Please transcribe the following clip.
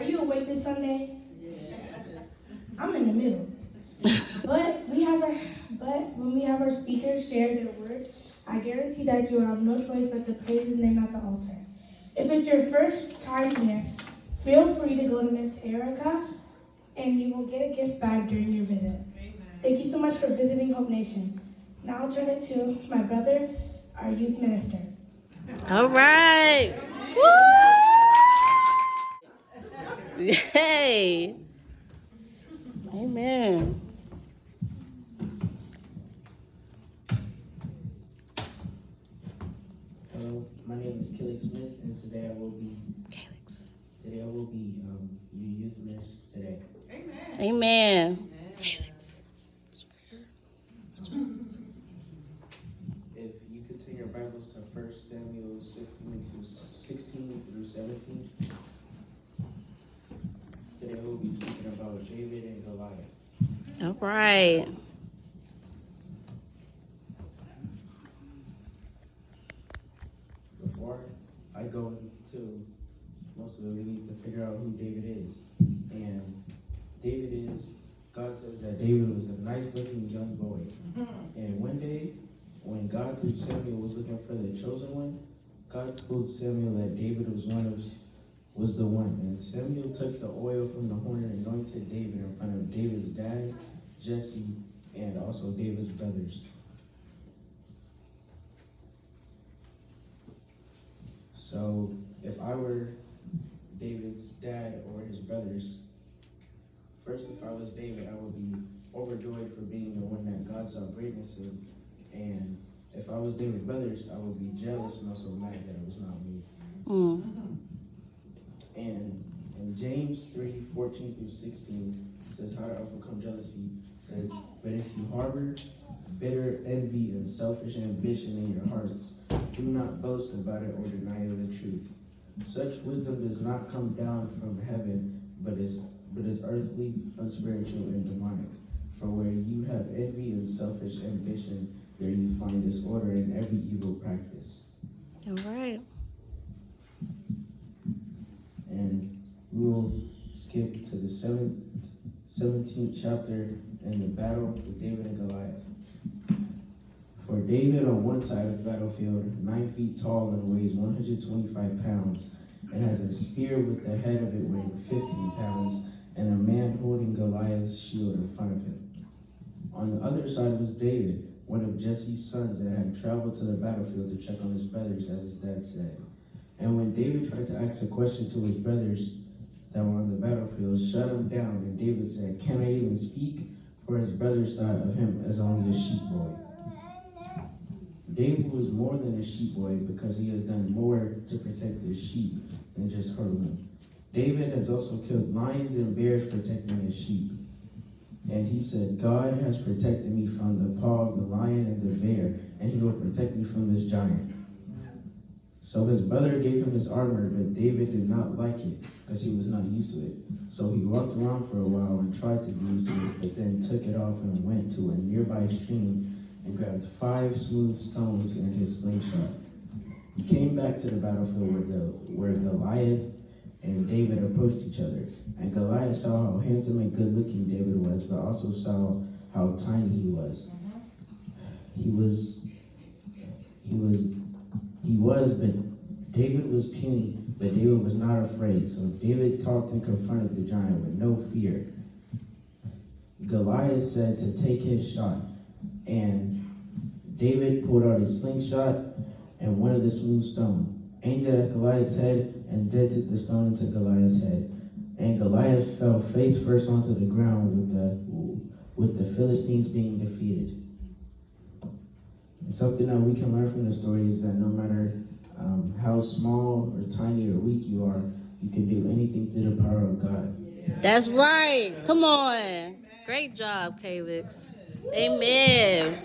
Are you awake this Sunday? I'm in the middle. But when we have our speakers share their word, I guarantee that you will have no choice but to praise his name at the altar. If it's your first time here, feel free to go to Miss Erica and you will get a gift bag during your visit. Thank you so much for visiting Hope Nation. Now I'll turn it to my brother, our youth minister. All right. Woo! Yay. Amen. Hello, my name is Calix Smith, and today I will be your youth minister today. Amen. If you could take your Bibles to 1 Samuel 16 through 17. Today we'll be speaking about David and Goliath. All right. Before I go into most of it, we need to figure out who David is. And God says that David was a nice-looking young boy. And one day, when God through Samuel was looking for the chosen one, God told Samuel that David was the one. And Samuel took the oil from the horn and anointed David in front of David's dad, Jesse, and also David's brothers. So if I were David's dad or his brothers, first, if I was David, I would be overjoyed for being the one that God saw greatness in. And if I was David's brothers, I would be jealous and also mad that it was not me. And in James 3:14 through 16, it says, how to overcome jealousy. It says, but if you harbor bitter envy and selfish ambition in your hearts, do not boast about it or deny the truth. Such wisdom does not come down from heaven, but is earthly, unspiritual, and demonic. For where you have envy and selfish ambition, there you find disorder in every evil practice. All right. And we will skip to the 17th chapter in the battle with David and Goliath. For David on one side of the battlefield, 9 feet tall and weighs 125 pounds, and has a spear with the head of it weighing 15 pounds, and a man holding Goliath's shield in front of him. On the other side was David, one of Jesse's sons that had traveled to the battlefield to check on his brothers, as his dad said. And when David tried to ask a question to his brothers that were on the battlefield, shut him down, and David said, "Can I even speak?" For his brothers thought of him as only a sheep boy. David was more than a sheep boy because he has done more to protect his sheep than just herd them. David has also killed lions and bears protecting his sheep. And he said, God has protected me from the paw of the lion and the bear, and he will protect me from this giant. So his brother gave him his armor, but David did not like it because he was not used to it. So he walked around for a while and tried to be used to it, but then took it off and went to a nearby stream and grabbed 5 smooth stones and his slingshot. He came back to the battlefield where Goliath and David approached each other. And Goliath saw how handsome and good-looking David was, but also saw how tiny he was. But David was puny, but David was not afraid. So David talked and confronted the giant with no fear. Goliath said to take his shot, and David pulled out his slingshot and one of the smooth stones, aimed it at Goliath's head, and dented the stone into Goliath's head. And Goliath fell face first onto the ground with the Philistines being defeated. And something that we can learn from the story is that no matter how small or tiny or weak you are, you can do anything through the power of God. That's right. Come on. Great job, Calix. Amen.